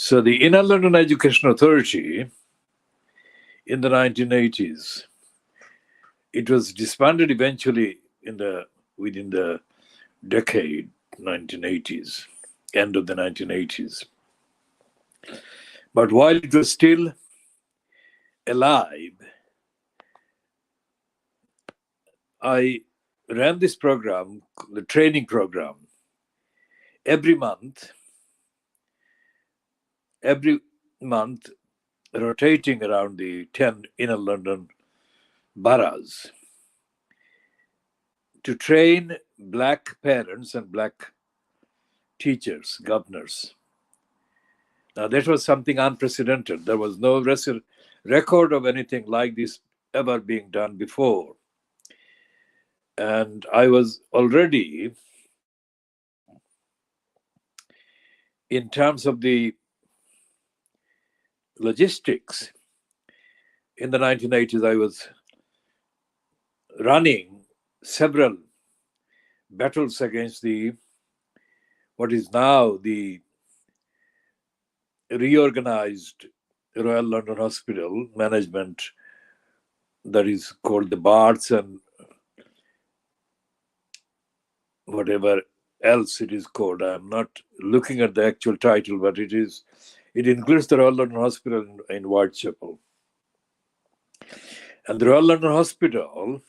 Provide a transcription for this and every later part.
So the Inner London Education Authority in the 1980s, it was disbanded eventually within the decade, 1980s, end of the 1980s. But while it was still alive, I ran this program, the training program, every month, rotating around the 10 inner London boroughs to train Black parents and Black teachers, governors. Now, that was something unprecedented. There was no record of anything like this ever being done before. And I was already, in terms of the logistics, in the 1980s, I was running several battles against what is now the reorganized Royal London Hospital management, that is called the Barts and whatever else it is called. I'm not looking at the actual title, but it includes the Royal London Hospital in Whitechapel. And the Royal London Hospital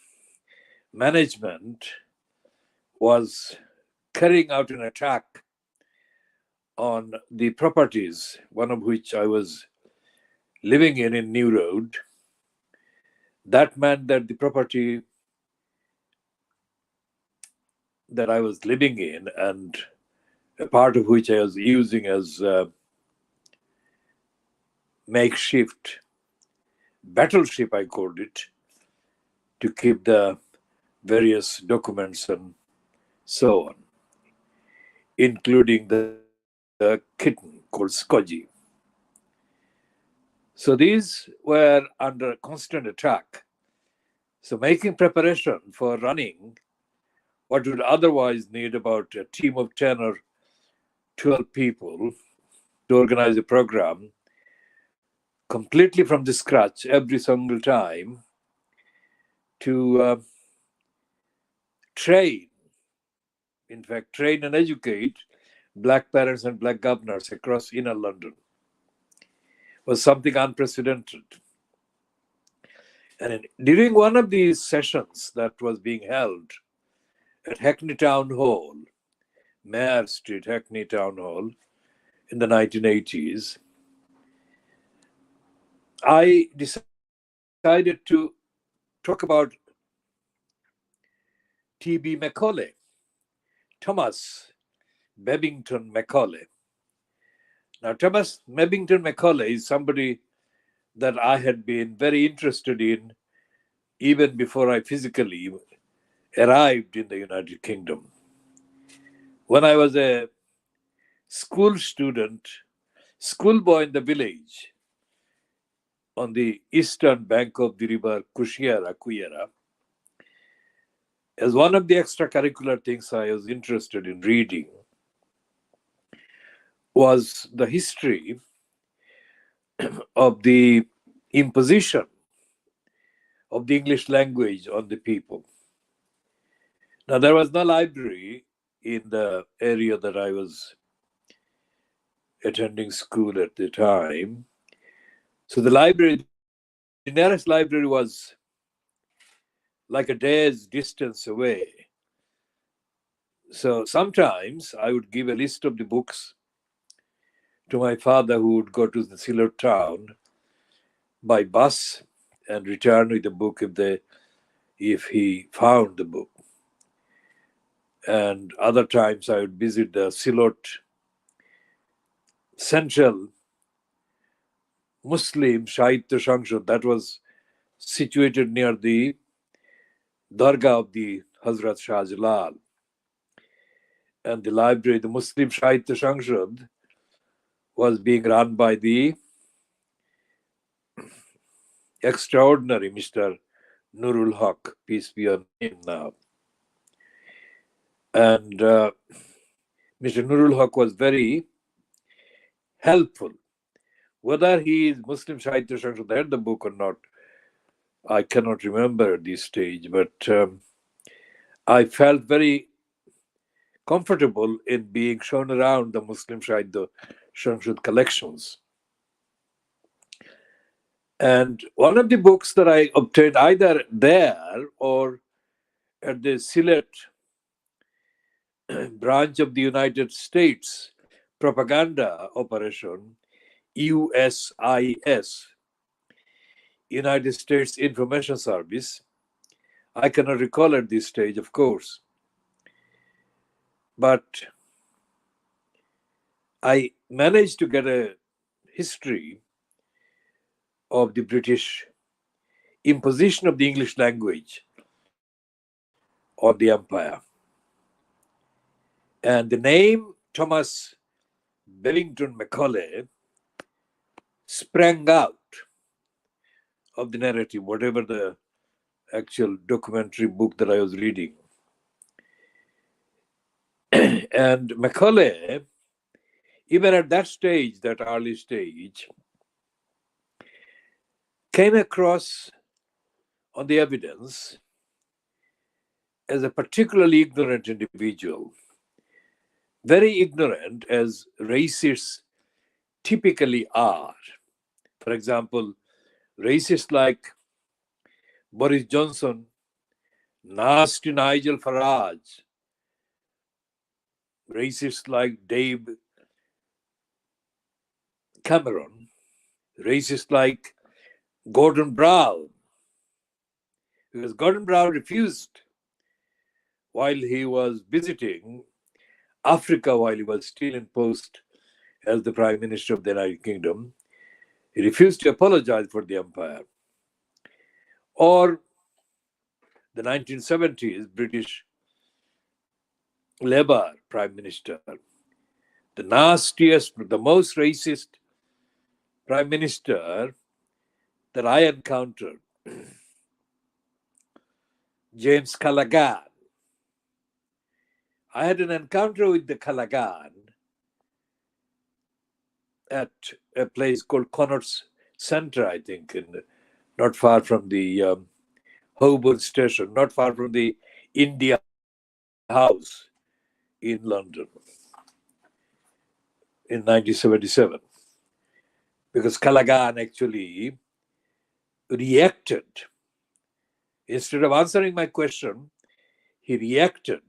management was carrying out an attack on the properties, one of which I was living in New Road. That meant that the property that I was living in, and a part of which I was using as makeshift battleship, I called it, to keep the various documents and so on, including the kitten called Scodgy. So these were under constant attack. So making preparation for running what would otherwise need about a team of 10 or 12 people to organize a program completely from the scratch every single time to train and educate Black parents and Black governors across inner London was something unprecedented. And during one of these sessions that was being held at Hackney Town Hall, Mayor Street, Hackney Town Hall, in the 1980s, I decided to talk about T.B. Macaulay, Thomas Babington Macaulay. Now, Thomas Babington Macaulay is somebody that I had been very interested in even before I physically arrived in the United Kingdom. When I was a schoolboy in the village on the eastern bank of the river Kuyera, as one of the extracurricular things I was interested in reading was the history of the imposition of the English language on the people. Now, there was no library in the area that I was attending school at the time. So the nearest library was like a day's distance away. So sometimes I would give a list of the books to my father, who would go to the Silot town by bus and return with the book if he found the book. And other times I would visit the Silot Central Muslim Sahitya Sanghad that was situated near the Dargah of the Hazrat Shah Jalal. And the library, the Muslim Sahitya Sanghad, was being run by the extraordinary Mr. Nurul Haq, peace be on him now. And Mr. Nurul Haq was very helpful Whether he is Muslim Shahidya Shanshad had the book or not, I cannot remember at this stage, but I felt very comfortable in being shown around the Muslim Shahidya Shanshad collections. And one of the books that I obtained either there or at the Sylhet branch of the United States propaganda operation, USIS, United States Information Service. I cannot recall at this stage, of course. But I managed to get a history of the British imposition of the English language on the empire. And the name Thomas Bevington Macaulay sprang out of the narrative, whatever the actual documentary book that I was reading. And Macaulay, even at that stage, that early stage, came across on the evidence as a particularly ignorant individual, very ignorant as racists typically are. For example, racists like Boris Johnson, nasty Nigel Farage, racists like Dave Cameron, racists like Gordon Brown, because Gordon Brown refused while he was visiting Africa, while he was still in post as the Prime Minister of the United Kingdom. He refused to apologize for the empire. Or the 1970s British Labour Prime Minister, the nastiest, the most racist Prime Minister that I encountered, James Callaghan. I had an encounter with the Callaghan at a place called Connaught Centre, I think, not far from the Holborn Station, not far from the India House in London in 1977. Because Callaghan actually reacted. Instead of answering my question, he reacted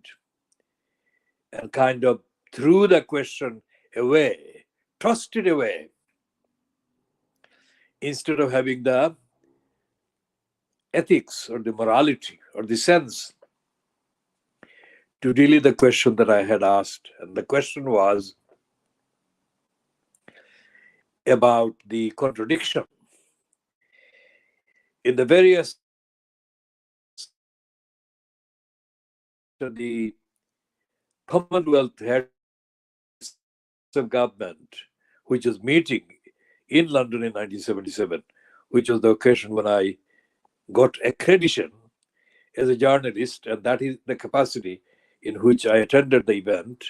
and kind of threw the question away, tossed it away, instead of having the ethics or the morality or the sense to deal with the question that I had asked. And the question was about the contradiction in the various the Commonwealth heads of government, which was meeting in London in 1977, which was the occasion when I got accreditation as a journalist, and that is the capacity in which I attended the event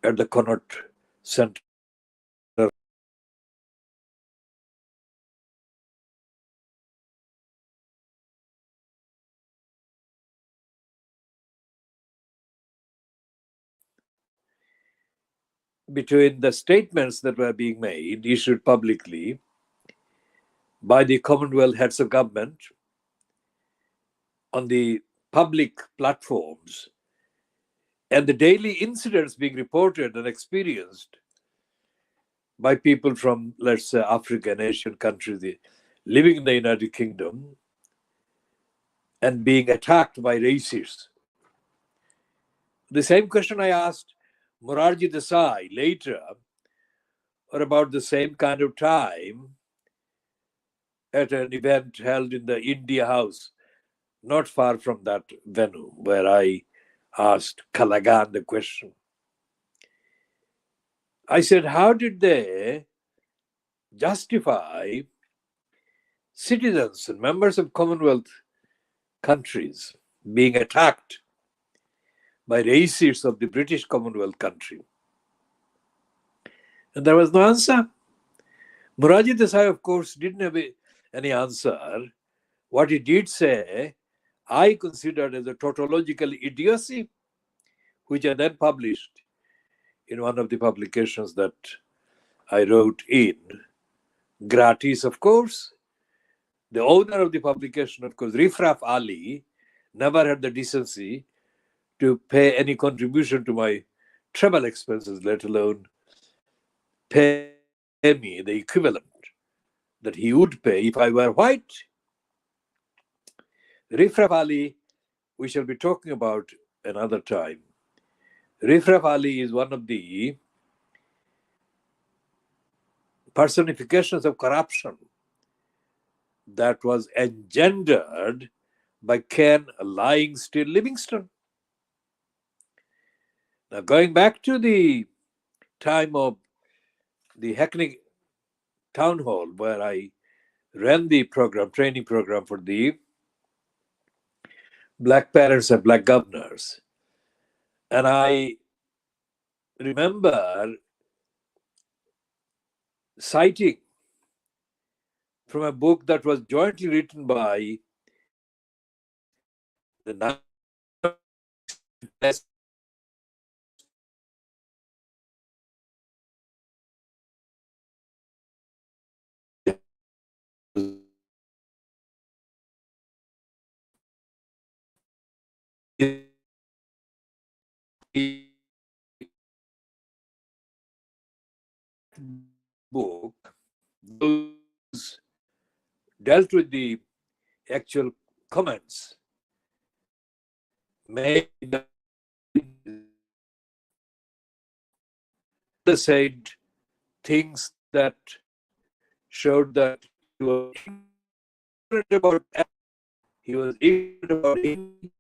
at the Connaught Centre. Between the statements that were being made, issued publicly by the Commonwealth heads of government on the public platforms, and the daily incidents being reported and experienced by people from, let's say, African, Asian countries living in the United Kingdom and being attacked by racists. The same question I asked Morarji Desai later, or about the same kind of time, at an event held in the India House, not far from that venue, where I asked Callaghan the question. I said, how did they justify citizens and members of Commonwealth countries being attacked by racists of the British Commonwealth country? And there was no answer. Moraji Desai, of course, didn't have any answer. What he did say, I considered as a tautological idiocy, which I then published in one of the publications that I wrote in, gratis, of course. The owner of the publication, of course, Rifraf Ali, never had the decency to pay any contribution to my travel expenses, let alone pay me the equivalent that he would pay if I were white. Rifraf Ali, we shall be talking about another time. Rifraf Ali is one of the personifications of corruption that was engendered by Ken lying still Livingston. Now, going back to the time of the Hackney Town Hall, where I ran the program, training program for the black parents and black governors, and I remember citing from a book that was jointly written by the best book, those dealt with the actual comments made. Said things that showed that he was ignorant about he was ignorant about him.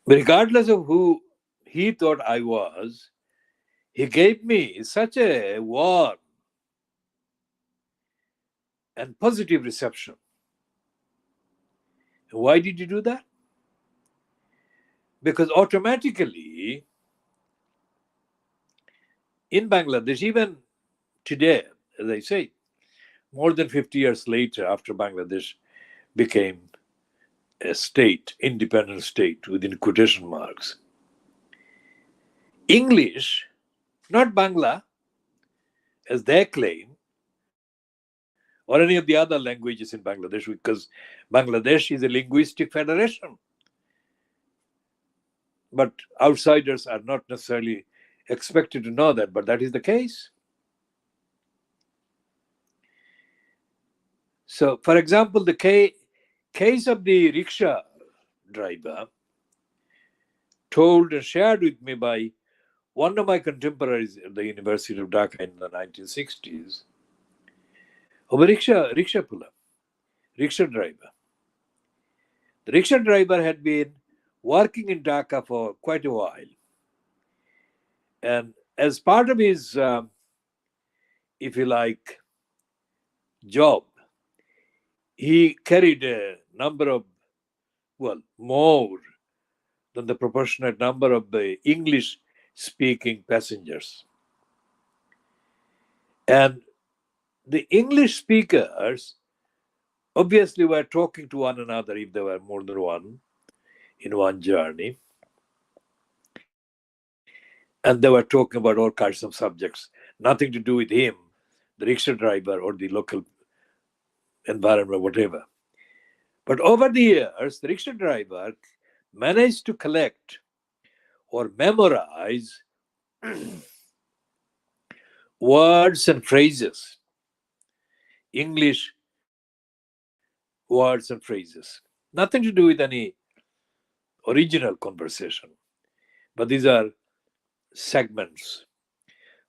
Regardless of who he thought I was, he gave me such a warm and positive reception. Why did he do that? Because automatically in Bangladesh, even today, as I say, more than 50 years later, after Bangladesh became a state, independent state within quotation marks, English, not Bangla, as they claim, or any of the other languages in Bangladesh, because Bangladesh is a linguistic federation. But outsiders are not necessarily expected to know that, but that is the case. So, for example, the case of the rickshaw driver told and shared with me by one of my contemporaries at the University of Dhaka in the 1960s of a rickshaw puller, rickshaw driver. The rickshaw driver had been working in Dhaka for quite a while. And as part of his, if you like, job, he carried a number of, well, more than the proportionate number of the English speaking passengers. And the English speakers obviously were talking to one another if there were more than one in one journey. And they were talking about all kinds of subjects, nothing to do with him, the rickshaw driver, or the local environment, whatever. But over the years, the rickshaw driver managed to collect or memorize words and phrases, English words and phrases. Nothing to do with any original conversation, but these are segments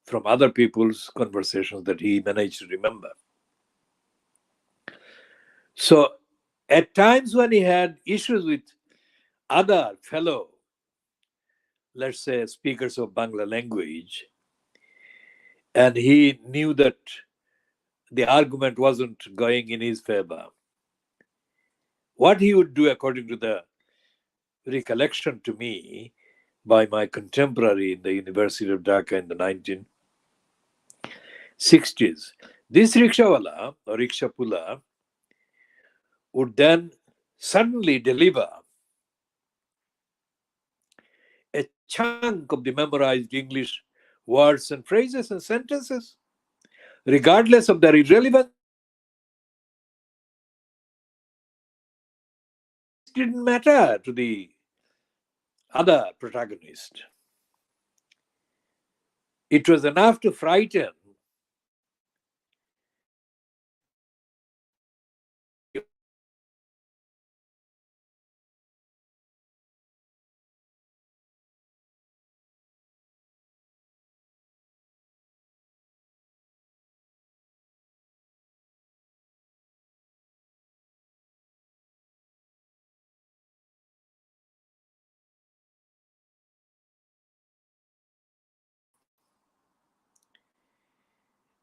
from other people's conversations that he managed to remember. So, at times when he had issues with other fellow, let's say, speakers of Bangla language, and he knew that the argument wasn't going in his favor, what he would do, according to the recollection to me by my contemporary in the University of Dhaka in the 1960s, this rickshawala or rickshaw puller would then suddenly deliver a chunk of the memorized English words and phrases and sentences, regardless of their irrelevance. This didn't matter to the other protagonist. It was enough to frighten the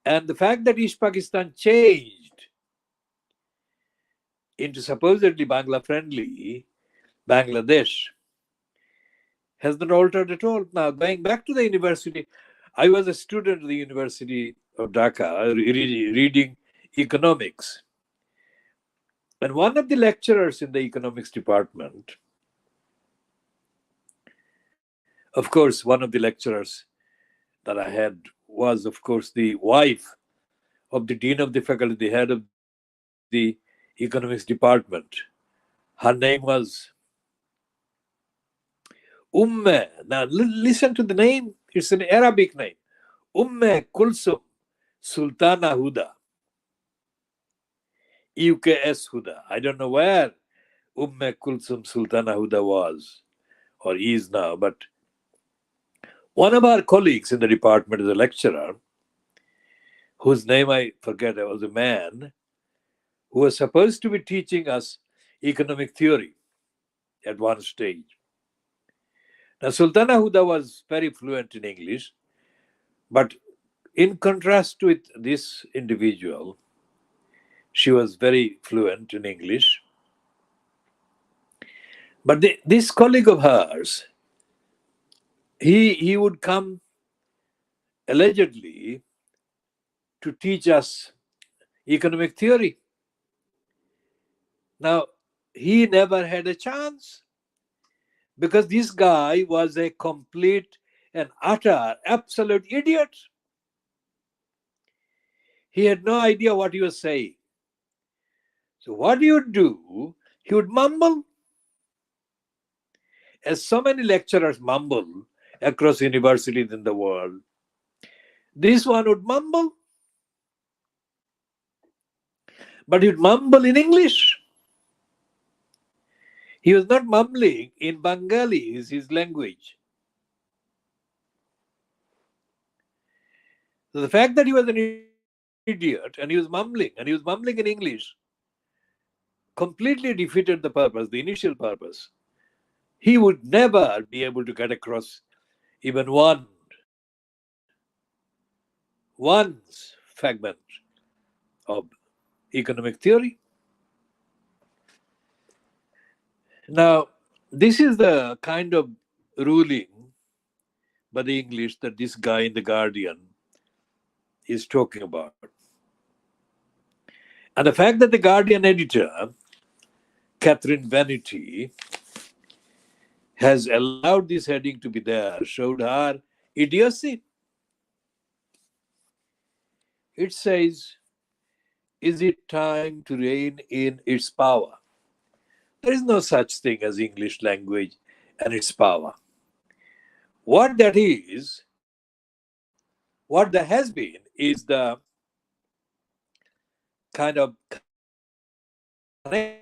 and the fact that East Pakistan changed into supposedly Bangla friendly Bangladesh has not altered at all. Now, going back to the university, I was a student at the University of Dhaka reading economics. And one of the lecturers in the economics department, of course, one of the lecturers that I had was, of course, the wife of the dean of the faculty, the head of the economics department. Her name was Umme. Now, listen to the name. It's an Arabic name. Umme Kulsum Sultana Huda. UKS Huda. I don't know where Umme Kulsum Sultana Huda was or is now, but one of our colleagues in the department is a lecturer whose name I forget. It was a man who was supposed to be teaching us economic theory at one stage. Now, Sultana Huda was very fluent in English, but in contrast with this individual, she was very fluent in English. But this colleague of hers, he would come allegedly to teach us economic theory. Now, he never had a chance because this guy was a complete and utter, absolute idiot. He had no idea what he was saying. So what he would do, he would mumble. As so many lecturers mumble across universities in the world, this one would mumble. But he would mumble in English. He was not mumbling in Bengali, is his language. So the fact that he was an idiot and he was mumbling in English completely defeated the purpose, the initial purpose. He would never be able to get across even one fragment of economic theory. Now, this is the kind of ruling by the English that this guy in The Guardian is talking about. And the fact that the Guardian editor, Catherine Vanity, has allowed this heading to be there showed her idiocy. It says, is it time to rein in its power? There is no such thing as English language and its power. What that is, what there has been, is the kind of connection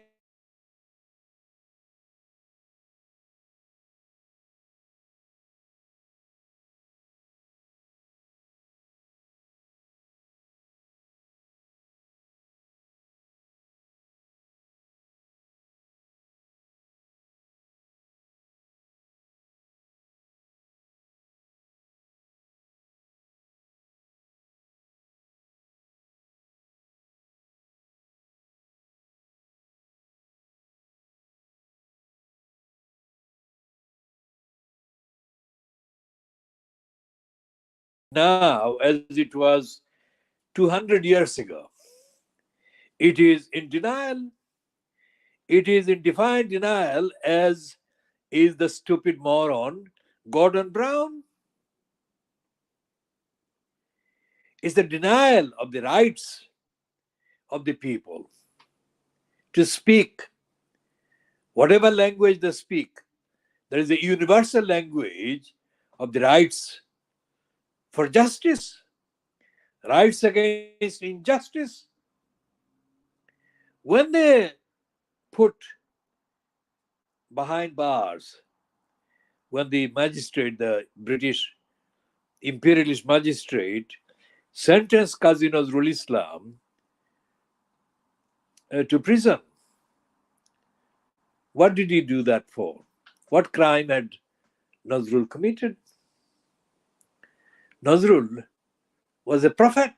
now as it was 200 years ago. It is in denial. It is in defiant denial, as is the stupid moron Gordon Brown. It's the denial of the rights of the people to speak whatever language they speak. There is a universal language of the rights for justice, rights against injustice. When they put behind bars, when the magistrate, the British imperialist magistrate, sentenced Qazi Nazrul Islam to prison, what did he do that for? What crime had Nazrul committed? Nazrul was a prophet.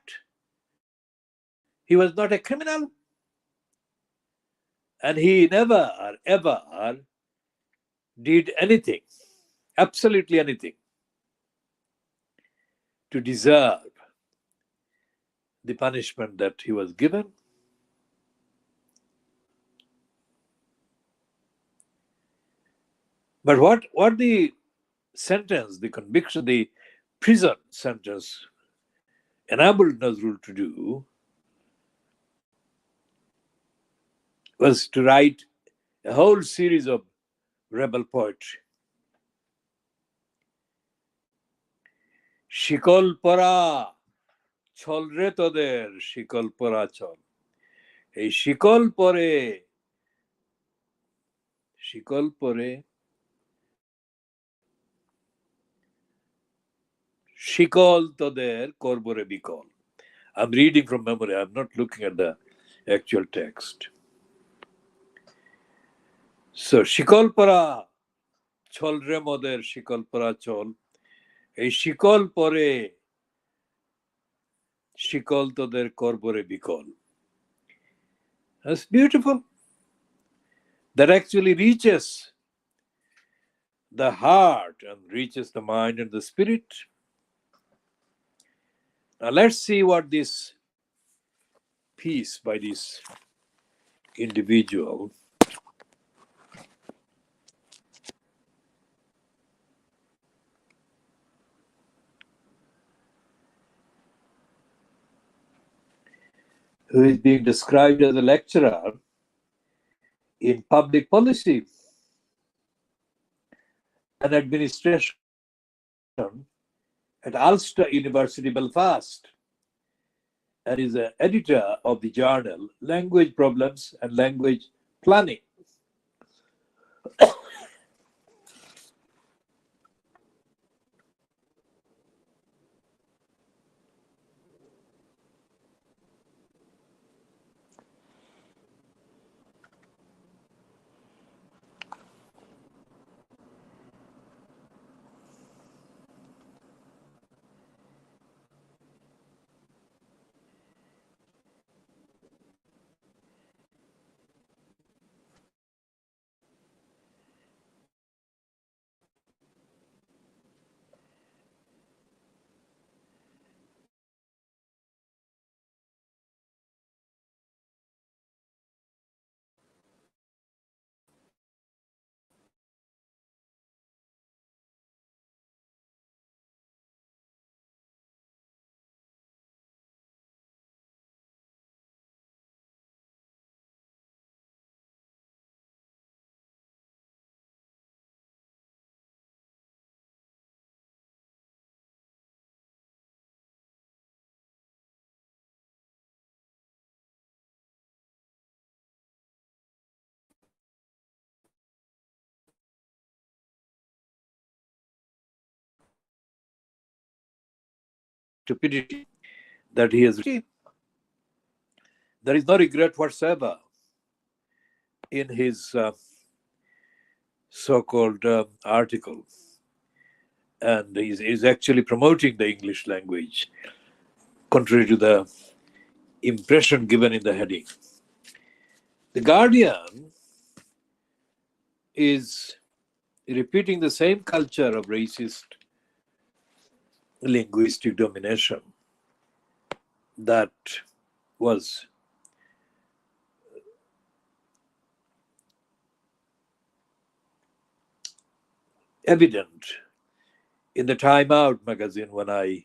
He was not a criminal. And he never, ever did anything, absolutely anything, to deserve the punishment that he was given. But what the sentence, the conviction, the prison sentence enabled Nazrul to do was to write a whole series of rebel poetry. শিকল পরা ছল রে তোদের শিকল পরা ছল এই শিকল পরে শিকল তোদের করবরে বিকল. I'm reading from memory. I'm not looking at the actual text. So শিকল পরা ছল রে মোদের শিকল পরা চল, এই শিকল পরে শিকল তোদের করবরে বিকল. That's beautiful. That actually reaches the heart and reaches the mind and the spirit. Now let's see what this piece by this individual who is being described as a lecturer in public policy and administration at Ulster University, Belfast, and is an editor of the journal Language Problems and Language Planning. Stupidity that he has written. There is no regret whatsoever in his so-called article, and he's actually promoting the English language, contrary to the impression given in the heading. The Guardian is repeating the same culture of racist linguistic domination that was evident in the Time Out magazine when I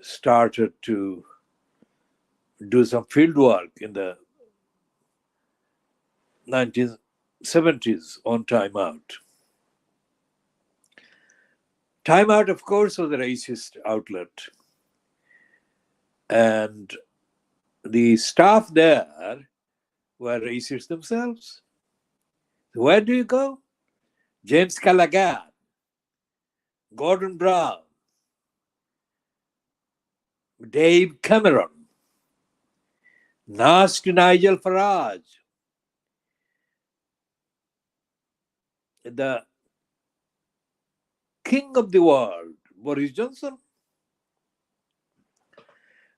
started to do some field work in the 1970s on Time Out. Time Out, of course, was a racist outlet. And the staff there were racists themselves. Where do you go? James Callaghan, Gordon Brown, Dave Cameron, nasty Nigel Farage, the king of the world, Boris Johnson.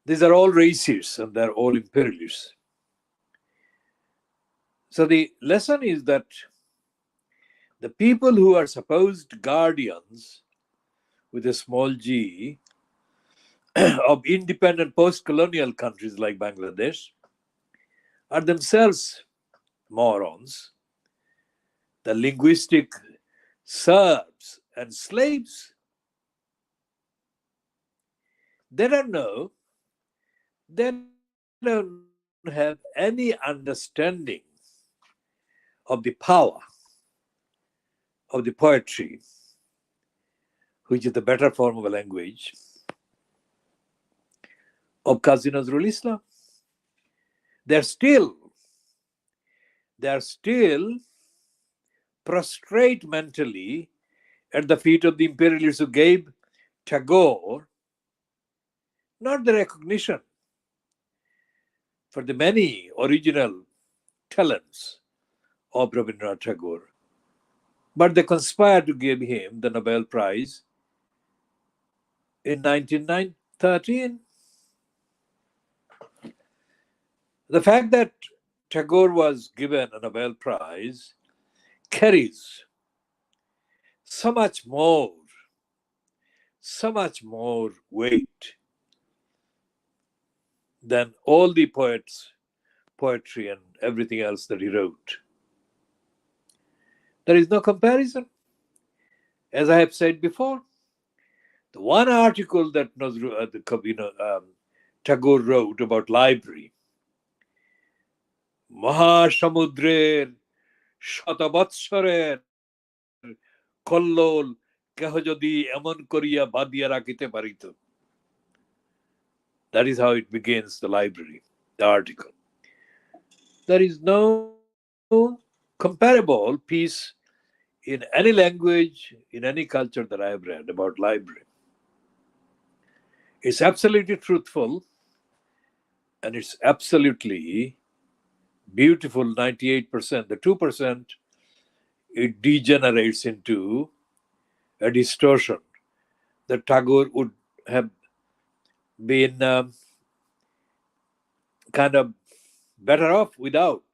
These are all racists and they're all imperialists. So the lesson is that the people who are supposed guardians with a small g of independent post-colonial countries like Bangladesh are themselves morons, the linguistic serfs and slaves. They don't have any understanding of the power of the poetry, which is the better form of a language, of Kazi Nazrul Islam. They're still prostrate mentally at the feet of the imperialists who gave Tagore not the recognition for the many original talents of Rabindranath Tagore, But they conspired to give him the Nobel Prize in 1913. The fact that Tagore was given a Nobel Prize carries so much more weight than all the poetry and everything else that he wrote. There is no comparison. As I have said before, the one article that Tagore wrote about library, মহাসমুদ্রের শতবৎসরের Kallol কেহ যদি এমন করিয়া বাঁধিয়া রাখিতে পারিত. That is how it begins the library, the article. There is no comparable piece in any language, in any culture that I have read about library. It's absolutely truthful and it's absolutely beautiful. 98%. The 2%, it degenerates into a distortion that Tagore would have been kind of better off without.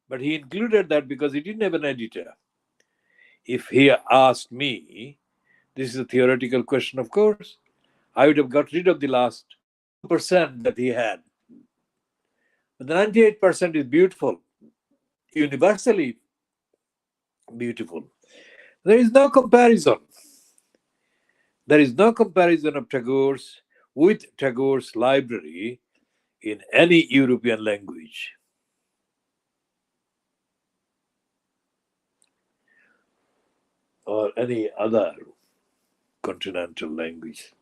But he included that because he didn't have an editor. If he asked me, this is a theoretical question, of course, I would have got rid of the last 2% that he had. But the 98% is beautiful, universally beautiful. There is no comparison. There is no comparison of Tagore's with Tagore's library in any European language. Or any other continental language.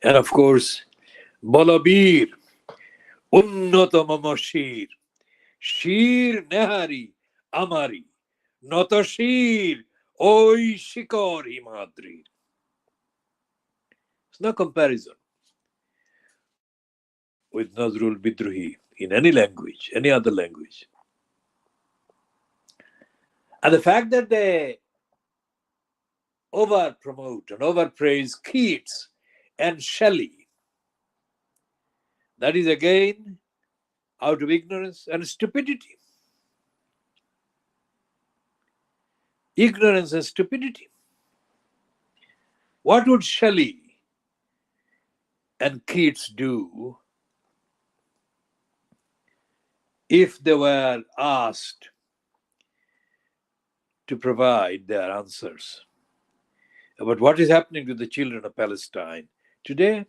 And of course, Bolabir, Unnotamama Shir, Shir Nehari, Amari, Notashir, Oi Shikor Himadri. It's no comparison with Nazrul Bidruhi in any language, any other language. And the fact that they over promote and overpraise Keats and Shelley, that is again out of ignorance and stupidity. Ignorance and stupidity. What would Shelley and Keats do if they were asked to provide their answers about what is happening to the children of Palestine today?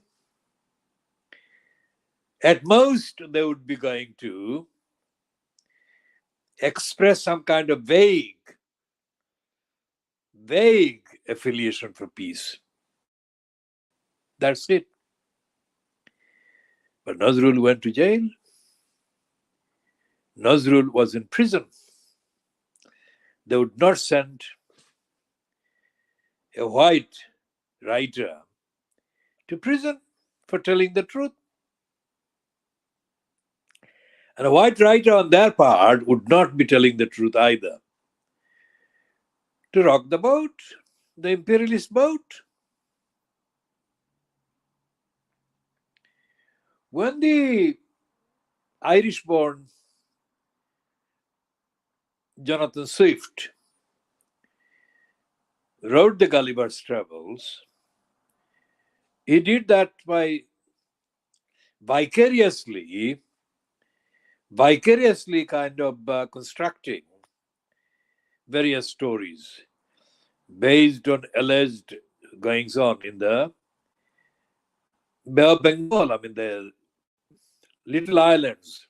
At most, they would be going to express some kind of vague affiliation for peace. That's it. But Nazrul went to jail. Nazrul was in prison. They would not send a white writer to prison for telling the truth. And a white writer on their part would not be telling the truth either. To rock the boat, the imperialist boat. When the Irish-born Jonathan Swift wrote the Gulliver's Travels, he did that by vicariously kind of constructing various stories based on alleged goings on in the Bay of Bengal, the little islands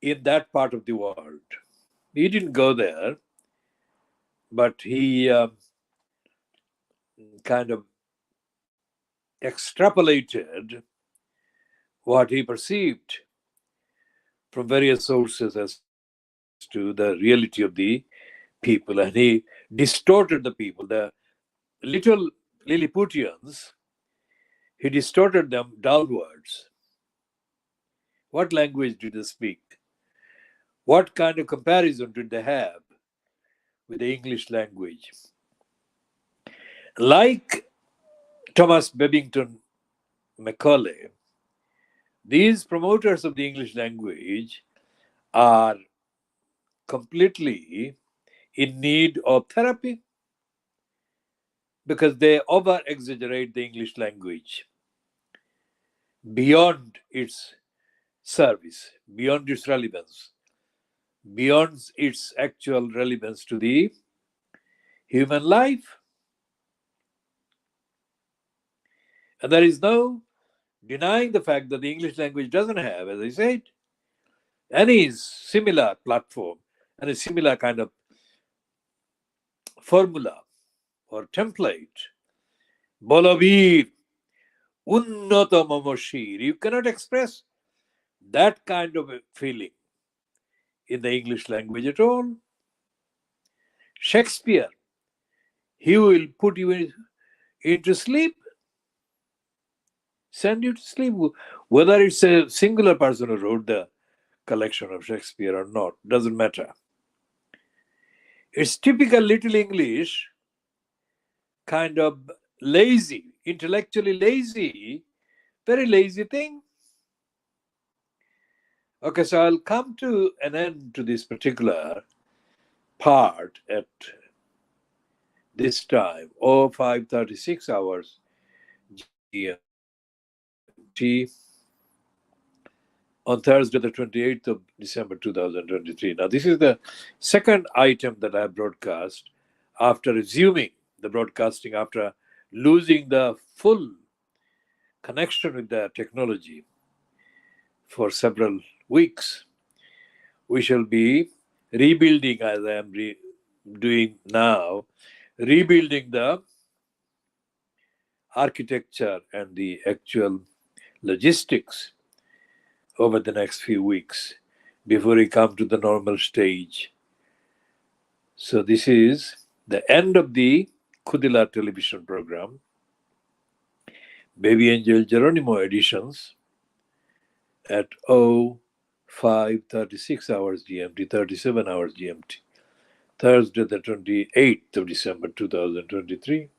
in that part of the world. He didn't go there, but he kind of extrapolated what he perceived from various sources as to the reality of the people, and he distorted the people, the little Lilliputians. He distorted them downwards. What language do they speak? What kind of comparison did they have with the English language? Like Thomas Babington Macaulay, these promoters of the English language are completely in need of therapy because they over exaggerate the English language beyond its service, beyond its relevance, beyond its actual relevance to the human life. And there is no denying the fact that the English language doesn't have, as I said, any similar platform and a similar kind of formula or template. Bolovir, unnoto momoshir. You cannot express that kind of a feeling in the English language at all. Shakespeare, he will put you into sleep, send you to sleep. Whether it's a singular person who wrote the collection of Shakespeare or not, doesn't matter. It's typical little English, kind of lazy, intellectually lazy, very lazy thing. Okay, so I'll come to an end to this particular part at this time, 05:36 hours GMT, on Thursday, the 28th of December 2023. Now, this is the second item that I broadcast after resuming the broadcasting, after losing the full connection with the technology for several weeks. We shall be rebuilding, as I am doing now, rebuilding the architecture and the actual logistics over the next few weeks before we come to the normal stage. So this is the end of the Khoodeelaar television program, BabyAngelGeronimo editions at 05:36 hours GMT, 37 hours GMT, Thursday the 28th of December 2023.